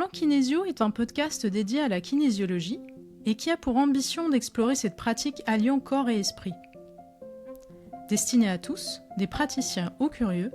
Plan Kinésio est un podcast dédié à la kinésiologie et qui a pour ambition d'explorer cette pratique alliant corps et esprit. Destiné à tous, des praticiens ou curieux,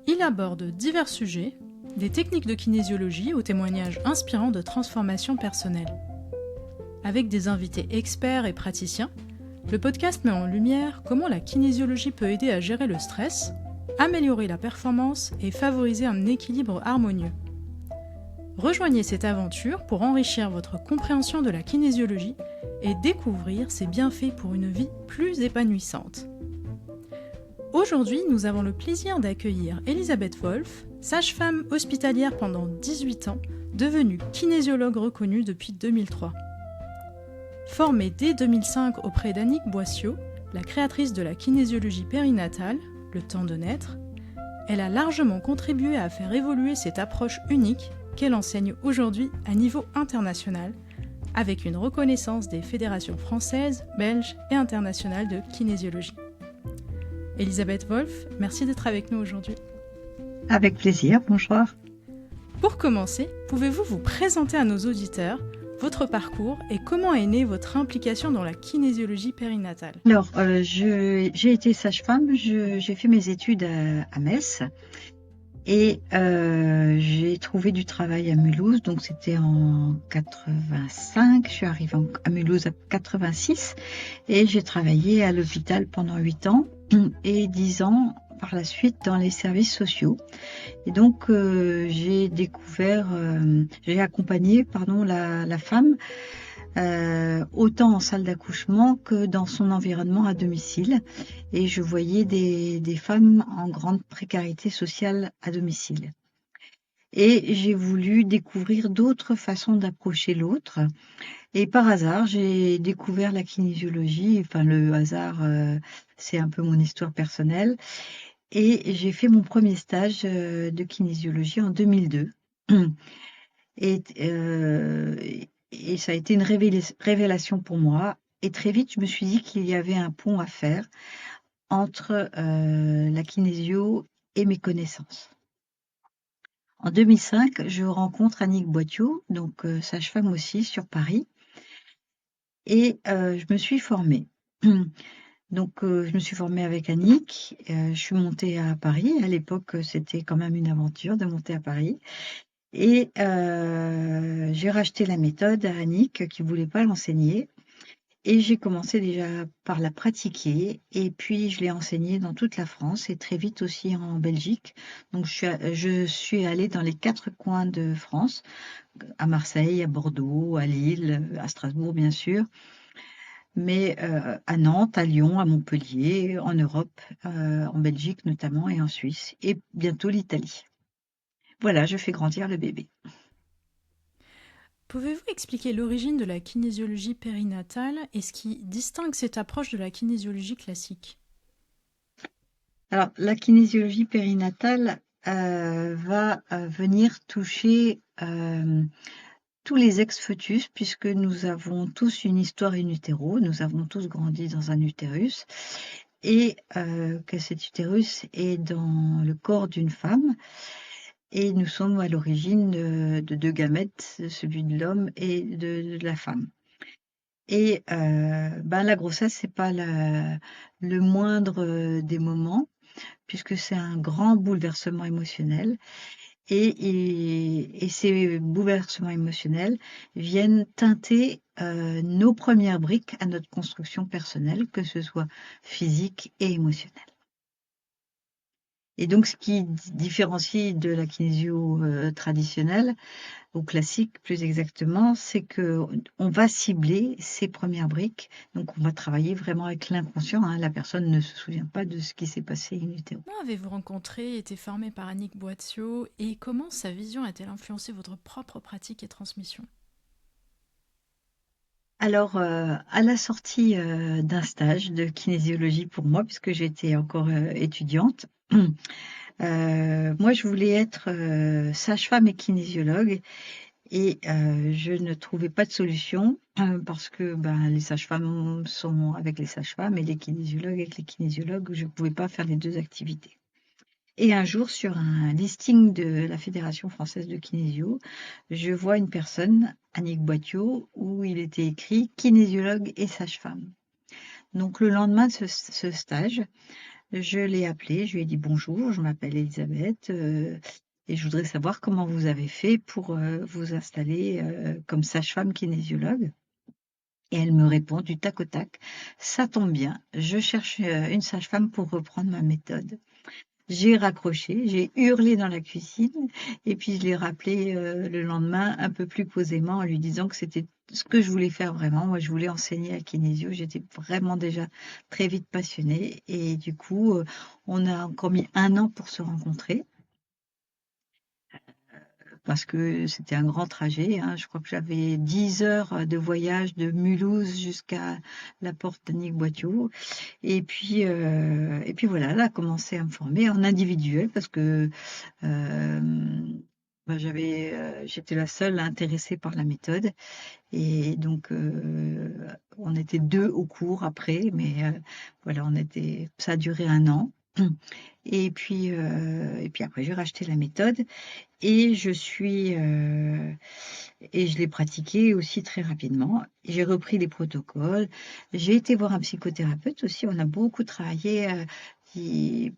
il aborde divers sujets, des techniques de kinésiologie aux témoignages inspirants de transformation personnelle. Avec des invités experts et praticiens, le podcast met en lumière comment la kinésiologie peut aider à gérer le stress, améliorer la performance et favoriser un équilibre harmonieux. Rejoignez cette aventure pour enrichir votre compréhension de la kinésiologie et découvrir ses bienfaits pour une vie plus épanouissante. Aujourd'hui, nous avons le plaisir d'accueillir Elisabeth Wolf, sage-femme hospitalière pendant 18 ans, devenue kinésiologue reconnue depuis 2003. Formée dès 2005 auprès d'Annick Boissiau, la créatrice de la kinésiologie périnatale, le temps de naître, elle a largement contribué à faire évoluer cette approche unique qu'elle enseigne aujourd'hui à niveau international, avec une reconnaissance des fédérations françaises, belges et internationales de kinésiologie. Elisabeth Wolf, merci d'être avec nous aujourd'hui. Avec plaisir, bonjour. Pour commencer, pouvez-vous vous présenter à nos auditeurs votre parcours et comment est née votre implication dans la kinésiologie périnatale? Alors, j'ai été sage-femme, j'ai fait mes études à Metz et j'ai trouvé du travail à Mulhouse, donc c'était en 85, je suis arrivée à Mulhouse en 86 et j'ai travaillé à l'hôpital pendant 8 ans et 10 ans par la suite dans les services sociaux. Et donc j'ai accompagné la femme autant en salle d'accouchement que dans son environnement à domicile. Et je voyais des femmes en grande précarité sociale à domicile. Et j'ai voulu découvrir d'autres façons d'approcher l'autre. Et par hasard, j'ai découvert la kinésiologie. Enfin, le hasard, c'est un peu mon histoire personnelle. Et j'ai fait mon premier stage de kinésiologie en 2002. Et ça a été une révélation pour moi. Et très vite, je me suis dit qu'il y avait un pont à faire entre la kinésio et mes connaissances. En 2005, je rencontre Annick Boissiau, donc sage-femme aussi sur Paris. Et je me suis formée. Donc, je me suis formée avec Annick. Je suis montée à Paris. À l'époque, c'était quand même une aventure de monter à Paris. Et j'ai racheté la méthode à Annick qui voulait pas l'enseigner. Et j'ai commencé déjà par la pratiquer. Et puis, je l'ai enseignée dans toute la France et très vite aussi en Belgique. Donc, je suis allée dans les 4 coins de France, à Marseille, à Bordeaux, à Lille, à Strasbourg, bien sûr. Mais à Nantes, à Lyon, à Montpellier, en Europe, en Belgique notamment et en Suisse. Et bientôt l'Italie. Voilà, je fais grandir le bébé. Pouvez-vous expliquer l'origine de la kinésiologie périnatale et ce qui distingue cette approche de la kinésiologie classique? Alors, la kinésiologie périnatale va venir toucher tous les ex-fœtus, puisque nous avons tous une histoire in utero, nous avons tous grandi dans un utérus, et que cet utérus est dans le corps d'une femme, et nous sommes à l'origine de 2 gamètes, celui de l'homme et de la femme. Et la grossesse, c'est pas le moindre des moments, puisque c'est un grand bouleversement émotionnel. Et ces bouleversements émotionnels viennent teinter nos premières briques à notre construction personnelle, que ce soit physique et émotionnelle. Et donc, ce qui différencie de la kinésio traditionnelle, ou classique plus exactement, c'est que on va cibler ces premières briques. Donc, on va travailler vraiment avec l'inconscient. La personne ne se souvient pas de ce qui s'est passé in utero. Comment avez-vous rencontré et été formé par Annick Boissiau et comment sa vision a-t-elle influencé votre propre pratique et transmission? Alors, à la sortie d'un stage de kinésiologie pour moi, puisque j'étais encore étudiante, moi je voulais être sage-femme et kinésiologue et je ne trouvais pas de solution parce que les sages-femmes sont avec les sages-femmes et les kinésiologues avec les kinésiologues. Je ne pouvais pas faire les 2 activités. Et un jour, sur un listing de la Fédération française de kinésio, je vois une personne, Annick Boitteau, où il était écrit kinésiologue et sage-femme. Donc le lendemain de ce stage, je l'ai appelée, je lui ai dit bonjour, je m'appelle Elisabeth et je voudrais savoir comment vous avez fait pour vous installer comme sage-femme kinésiologue. Et elle me répond du tac au tac, ça tombe bien, je cherche une sage-femme pour reprendre ma méthode. J'ai raccroché, j'ai hurlé dans la cuisine et puis je l'ai rappelé le lendemain un peu plus posément en lui disant que c'était ce que je voulais faire vraiment. Moi, je voulais enseigner à kinésio. J'étais vraiment déjà très vite passionnée et du coup, on a encore mis 1 an pour se rencontrer parce que c'était un grand trajet, hein. Je crois que j'avais 10 heures de voyage de Mulhouse jusqu'à la porte d'Annick Boitteau. Et puis voilà, elle a commencé à me former en individuel parce que bah, j'étais la seule intéressée par la méthode et donc on était 2 au cours après, mais voilà, ça a duré 1 an. Et puis après j'ai racheté la méthode et je l'ai pratiquée aussi très rapidement. J'ai repris les protocoles. J'ai été voir un psychothérapeute aussi. On a beaucoup travaillé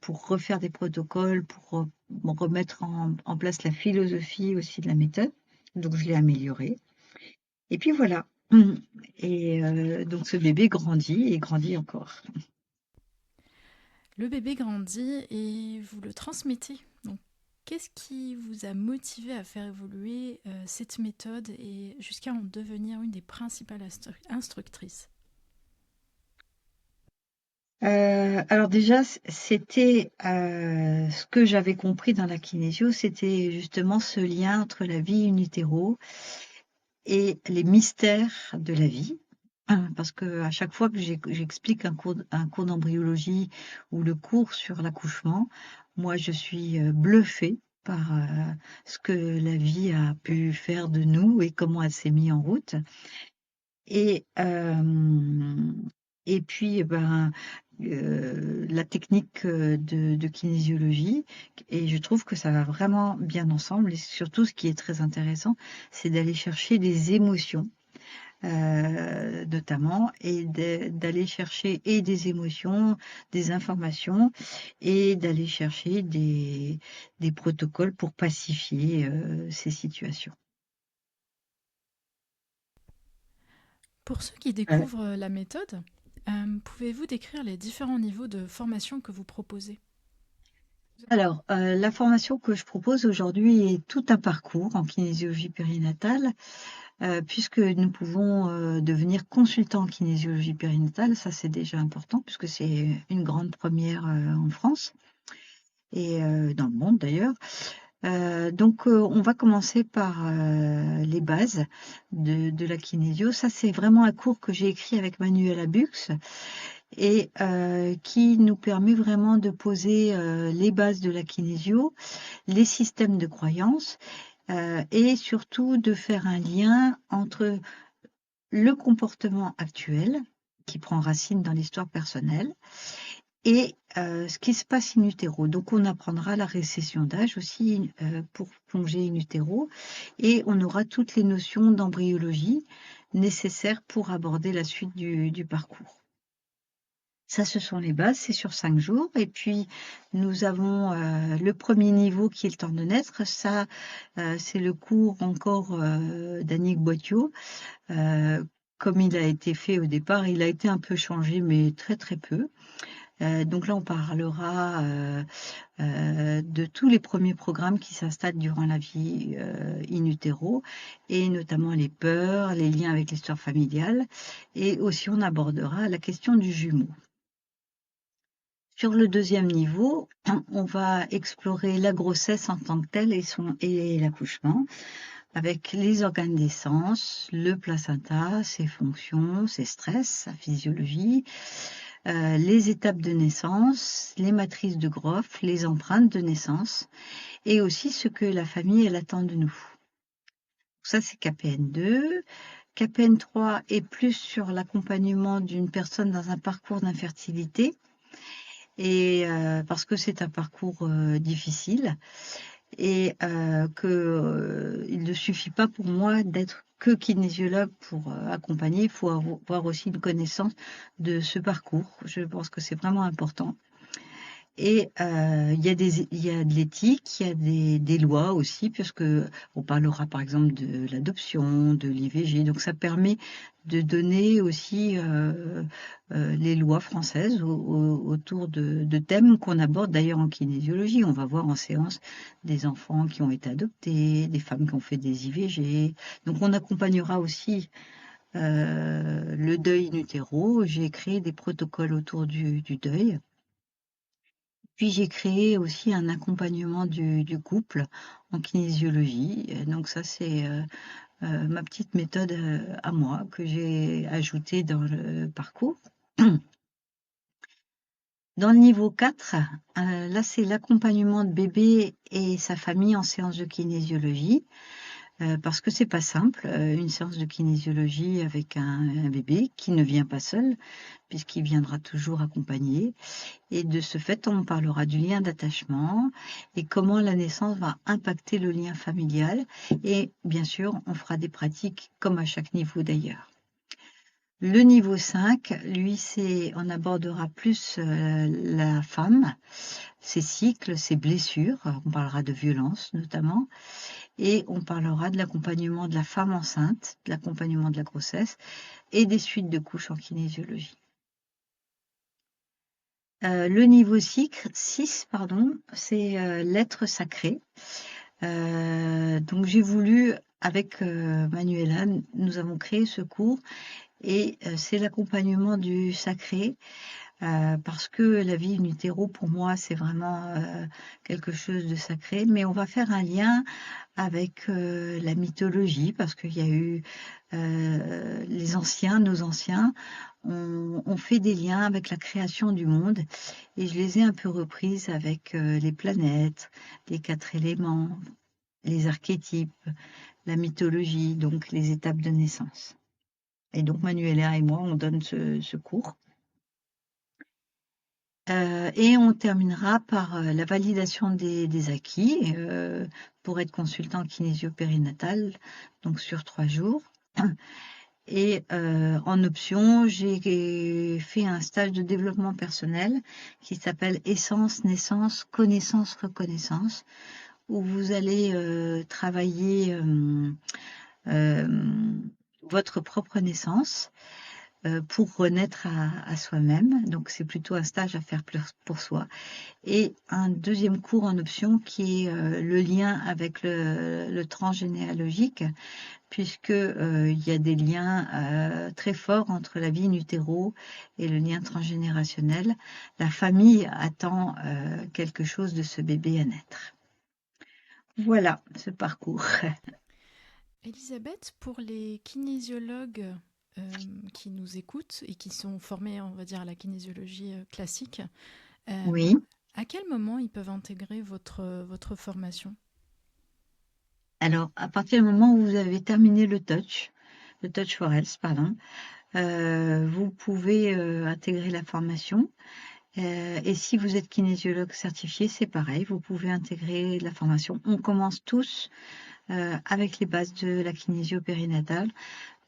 pour refaire des protocoles, pour remettre en place la philosophie aussi de la méthode. Donc, je l'ai améliorée. Et puis voilà. Et donc, ce bébé grandit et grandit encore. Le bébé grandit et vous le transmettez. Donc, qu'est-ce qui vous a motivé à faire évoluer cette méthode et jusqu'à en devenir une des principales instructrices? Alors déjà, c'était ce que j'avais compris dans la kinésio, c'était justement ce lien entre la vie in utero et les mystères de la vie. Parce que à chaque fois que j'explique un cours d'embryologie ou le cours sur l'accouchement, moi je suis bluffée par ce que la vie a pu faire de nous et comment elle s'est mise en route. Et, et puis, la technique de kinésiologie, et je trouve que ça va vraiment bien ensemble. Et surtout, ce qui est très intéressant, c'est d'aller chercher des émotions, notamment, et d'aller chercher et des émotions, des informations, et d'aller chercher des protocoles pour pacifier ces situations. Pour ceux qui Euh, découvrent la méthode, pouvez-vous décrire les différents niveaux de formation que vous proposez? Alors, la formation que je propose aujourd'hui est tout un parcours en kinésiologie périnatale, puisque nous pouvons, devenir consultants en kinésiologie périnatale. Ça, c'est déjà important puisque c'est une grande première, en France et dans le monde d'ailleurs. Donc, on va commencer par, les bases de la kinésio. Ça, c'est vraiment un cours que j'ai écrit avec Manuela Bux et qui nous permet vraiment de poser, les bases de la kinésio, les systèmes de croyances, et surtout de faire un lien entre le comportement actuel, qui prend racine dans l'histoire personnelle, et ce qui se passe in utero. Donc on apprendra la récession d'âge aussi, pour plonger in utero, et on aura toutes les notions d'embryologie nécessaires pour aborder la suite du parcours. Ça, ce sont les bases, c'est sur 5 jours. Et puis, nous avons le premier niveau qui est le temps de naître. Ça, c'est le cours encore d'Annick Boitteau. Comme il a été fait au départ, il a été un peu changé, mais très très peu. Donc là, on parlera de tous les premiers programmes qui s'installent durant la vie in utero, et notamment les peurs, les liens avec l'histoire familiale. Et aussi, on abordera la question du jumeau. Sur le deuxième niveau, on va explorer la grossesse en tant que telle et l'accouchement, avec les organes d'essence, le placenta, ses fonctions, ses stress, sa physiologie, les étapes de naissance, les matrices de Groff, les empreintes de naissance, et aussi ce que la famille elle attend de nous. Ça, c'est KPN2. KPN3 est plus sur l'accompagnement d'une personne dans un parcours d'infertilité. et parce que c'est un parcours difficile et il ne suffit pas pour moi d'être que kinésiologue pour accompagner. Il faut avoir aussi une connaissance de ce parcours. Je pense que c'est vraiment important. Et il y a de l'éthique, il y a des lois aussi, puisque on parlera par exemple de l'adoption, de l'IVG. Donc ça permet de donner aussi les lois françaises autour de thèmes qu'on aborde d'ailleurs en kinésiologie. On va voir en séance des enfants qui ont été adoptés, des femmes qui ont fait des IVG. Donc on accompagnera aussi le deuil in utero. J'ai créé des protocoles autour du deuil. Puis j'ai créé aussi un accompagnement du couple en kinésiologie. Donc ça, c'est ma petite méthode à moi que j'ai ajoutée dans le parcours. Dans le niveau 4, là, c'est l'accompagnement de bébé et sa famille en séance de kinésiologie. Parce que c'est pas simple, une séance de kinésiologie avec un bébé qui ne vient pas seul, puisqu'il viendra toujours accompagné. Et de ce fait, on parlera du lien d'attachement et comment la naissance va impacter le lien familial. Et bien sûr, on fera des pratiques comme à chaque niveau d'ailleurs. Le niveau 5, lui, on abordera plus la femme, ses cycles, ses blessures. On parlera de violence notamment. Et on parlera de l'accompagnement de la femme enceinte, de l'accompagnement de la grossesse et des suites de couches en kinésiologie. Le niveau 6, pardon, c'est l'être sacré. Donc j'ai voulu, avec Manuela, nous avons créé ce cours et c'est l'accompagnement du sacré. Parce que la vie in utero, pour moi, c'est vraiment quelque chose de sacré. Mais on va faire un lien avec la mythologie, parce qu'il y a eu les anciens, nos anciens, ont fait des liens avec la création du monde. Et je les ai un peu reprises avec les planètes, les 4 éléments, les archétypes, la mythologie, donc les étapes de naissance. Et donc Manuela et moi, on donne ce cours. Et on terminera par la validation des acquis pour être consultant kinésio-périnatal, donc sur 3 jours. Et en option, j'ai fait un stage de développement personnel qui s'appelle Essence, Naissance, Connaissance, Reconnaissance, où vous allez travailler votre propre naissance pour renaître à soi-même. Donc c'est plutôt un stage à faire pour soi. Et un deuxième cours en option qui est le lien avec le transgénéalogique, puisque il y a des liens très forts entre la vie in utero et le lien transgénérationnel. La famille attend quelque chose de ce bébé à naître. Voilà ce parcours. Elisabeth, pour les kinésiologues qui nous écoutent et qui sont formés, on va dire, à la kinésiologie classique, Oui. à quel moment ils peuvent intégrer votre formation? Alors, à partir du moment où vous avez terminé le Touch for Health, pardon, vous pouvez intégrer la formation. Et si vous êtes kinésiologue certifié, c'est pareil, vous pouvez intégrer la formation. On commence tous avec les bases de la kinésio-périnatale,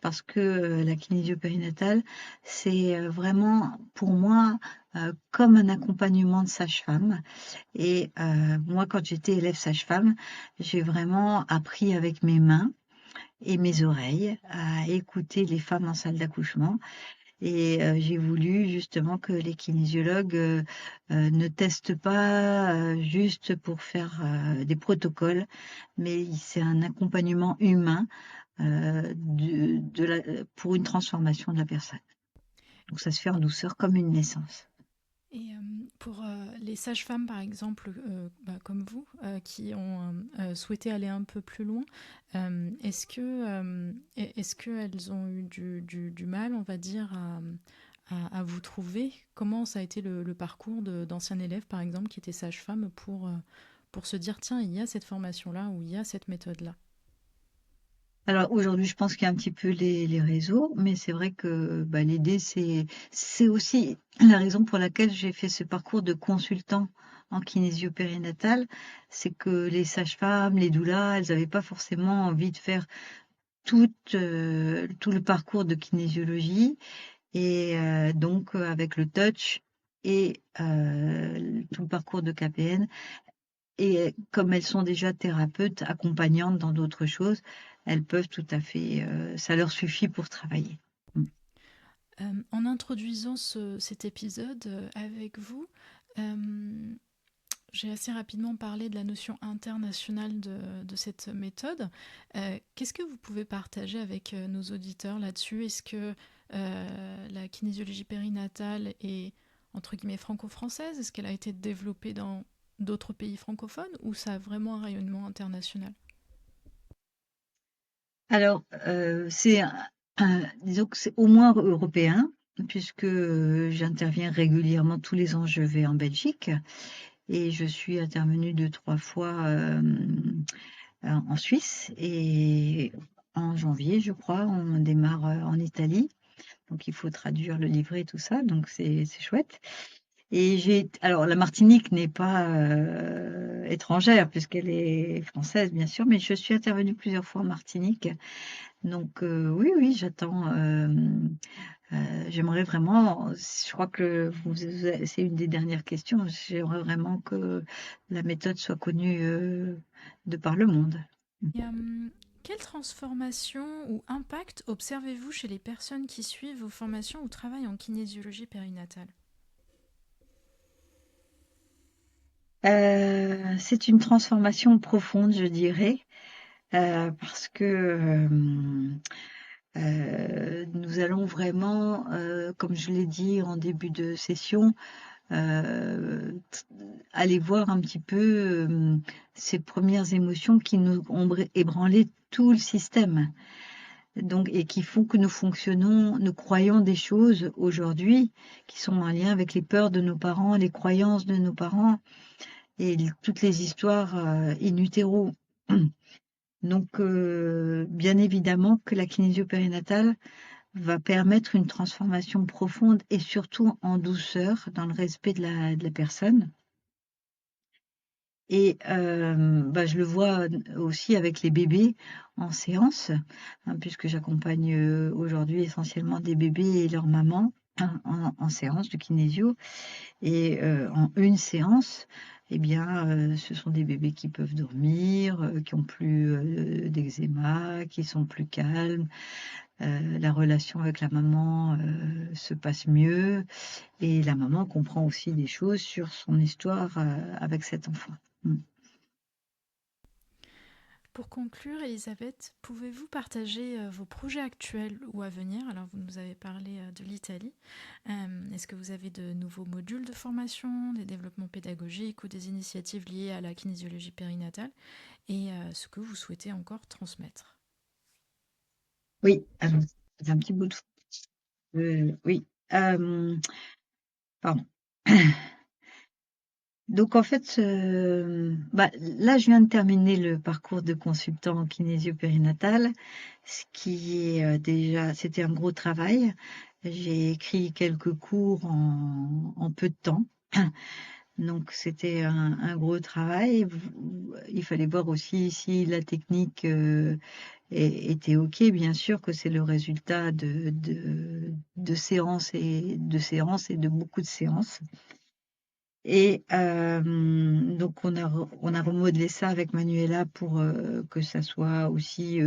parce que la kinésio-périnatale, c'est vraiment, pour moi, comme un accompagnement de sage-femme. Et moi, quand j'étais élève sage-femme, j'ai vraiment appris avec mes mains et mes oreilles à écouter les femmes en salle d'accouchement. Et j'ai voulu justement que les kinésiologues ne testent pas juste pour faire des protocoles, mais c'est un accompagnement humain pour une transformation de la personne. Donc ça se fait en douceur comme une naissance. Et pour les sages-femmes, par exemple, comme vous, qui ont souhaité aller un peu plus loin, est-ce qu'elles ont eu du mal, on va dire, à vous trouver? Comment ça a été le parcours d'anciens élèves, par exemple, qui étaient sages-femmes pour se dire, tiens, il y a cette formation-là ou il y a cette méthode-là? Alors aujourd'hui, je pense qu'il y a un petit peu les réseaux, mais c'est vrai que l'idée, c'est aussi la raison pour laquelle j'ai fait ce parcours de consultant en kinésio-périnatale, c'est que les sages-femmes, les doulas, elles n'avaient pas forcément envie de faire tout le parcours de kinésiologie et donc avec le touch et tout le parcours de KPN. Et comme elles sont déjà thérapeutes accompagnantes dans d'autres choses, elles peuvent tout à fait, ça leur suffit pour travailler. Mmh. En introduisant cet épisode avec vous, j'ai assez rapidement parlé de la notion internationale de cette méthode. Qu'est-ce que vous pouvez partager avec nos auditeurs là-dessus? Est-ce que la kinésiologie périnatale est entre guillemets franco-française? Est-ce qu'elle a été développée dans d'autres pays francophones ou ça a vraiment un rayonnement international? Alors, c'est disons que c'est au moins européen puisque, j'interviens régulièrement tous les ans, je vais en Belgique et je suis intervenue 2-3 fois, en Suisse et en janvier, je crois, on démarre, en Italie. Donc il faut traduire le livret, tout ça, donc c'est chouette. Et alors la Martinique n'est pas étrangère puisqu'elle est française bien sûr, mais je suis intervenue plusieurs fois en Martinique. Donc oui, oui, j'attends. J'aimerais vraiment. Je crois que c'est une des dernières questions. J'aimerais vraiment que la méthode soit connue de par le monde. Et, quelle transformation ou impact observez-vous chez les personnes qui suivent vos formations ou travaillent en kinésiologie périnatale? C'est une transformation profonde, je dirais, parce que nous allons vraiment, comme je l'ai dit en début de session, aller voir un petit peu ces premières émotions qui nous ont ébranlé tout le système. Donc, et qui font que nous croyons des choses aujourd'hui qui sont en lien avec les peurs de nos parents, les croyances de nos parents et toutes les histoires in utero. Donc, bien évidemment que la kinésio-périnatale va permettre une transformation profonde et surtout en douceur, dans le respect de la personne. Et je le vois aussi avec les bébés en séance, hein, puisque j'accompagne, aujourd'hui essentiellement des bébés et leurs mamans, hein, en séance de kinésio et en une séance, eh bien, ce sont des bébés qui peuvent dormir, qui ont plus, d'eczéma, qui sont plus calmes, la relation avec la maman, se passe mieux et la maman comprend aussi des choses sur son histoire, avec cet enfant. Mmh. Pour conclure, Elisabeth, pouvez-vous partager vos projets actuels ou à venir? Alors, vous nous avez parlé de l'Italie. Est-ce que vous avez de nouveaux modules de formation, des développements pédagogiques ou des initiatives liées à la kinésiologie périnatale? Et ce que vous souhaitez encore transmettre? Oui, alors c'est un petit bout de oui, pardon. Donc en fait, là, je viens de terminer le parcours de consultant en kinésio-périnatale, ce qui est, déjà c'était un gros travail. J'ai écrit quelques cours en peu de temps, donc c'était un gros travail. Il fallait voir aussi si la technique, était OK. Bien sûr que c'est le résultat de séances et de beaucoup de séances. Et donc on a remodelé ça avec Manuela pour, que ça soit aussi,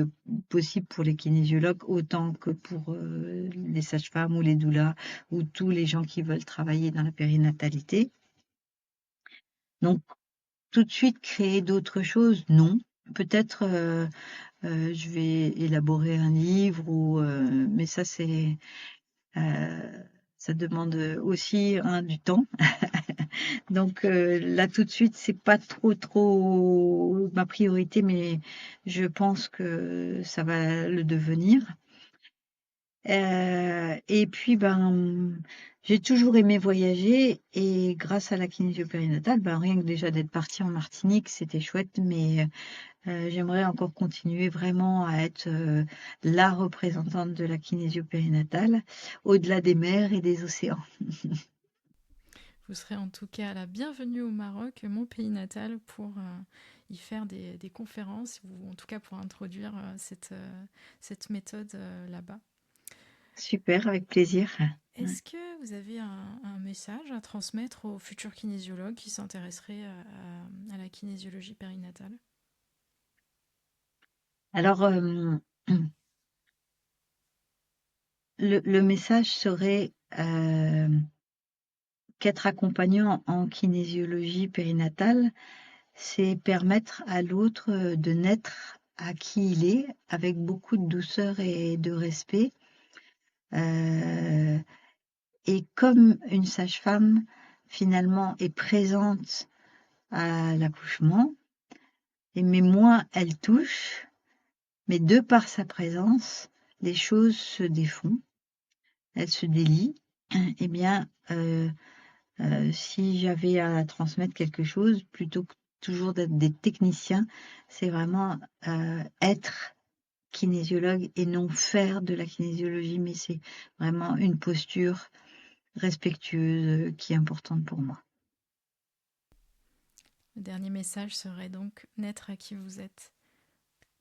possible pour les kinésiologues autant que pour, les sages-femmes ou les doulas ou tous les gens qui veulent travailler dans la périnatalité. Donc tout de suite créer d'autres choses, non. Peut-être, je vais élaborer un livre ou, mais heu, ça demande, aussi, hein, du temps. Donc là, tout de suite, c'est pas trop ma priorité, mais je pense que ça va le devenir. Et puis, j'ai toujours aimé voyager et grâce à la kinésio-périnatale, rien que déjà d'être partie en Martinique, c'était chouette, mais j'aimerais encore continuer vraiment à être, la représentante de la kinésio-périnatale, au-delà des mers et des océans. Vous serez en tout cas la bienvenue au Maroc, mon pays natal, pour y faire des conférences, ou en tout cas pour introduire cette méthode là-bas. Super, avec plaisir. Est-ce que vous avez un message à transmettre aux futurs kinésiologues qui s'intéresseraient à la kinésiologie périnatale? Alors, le message serait, qu'être accompagnant en kinésiologie périnatale, c'est permettre à l'autre, de naître à qui il est, avec beaucoup de douceur et de respect. Heu et comme une sage-femme, finalement, est présente à l'accouchement, mais moins elle touche, mais de par sa présence, les choses se défont, elles se délient. Eh bien, si j'avais à transmettre quelque chose, plutôt que toujours d'être des techniciens, c'est vraiment, être kinésiologue et non faire de la kinésiologie, mais c'est vraiment une posture respectueuse, qui est importante pour moi. Le dernier message serait donc naître à qui vous êtes.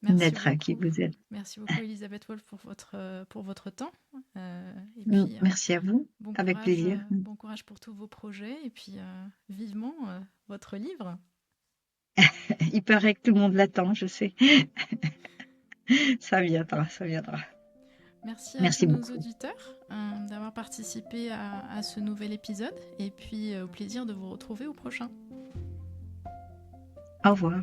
Merci Naître à qui beaucoup. vous êtes. Merci beaucoup, Elisabeth Wolf, pour votre temps. Et puis, Merci à vous, avec plaisir. bon courage pour tous vos projets. Et puis, vivement votre livre. Il paraît que tout le monde l'attend, je sais. Ça viendra, ça viendra. Merci à tous Merci nos beaucoup. auditeurs d'avoir participé à ce nouvel épisode. Et puis, au plaisir de vous retrouver au prochain. Au revoir.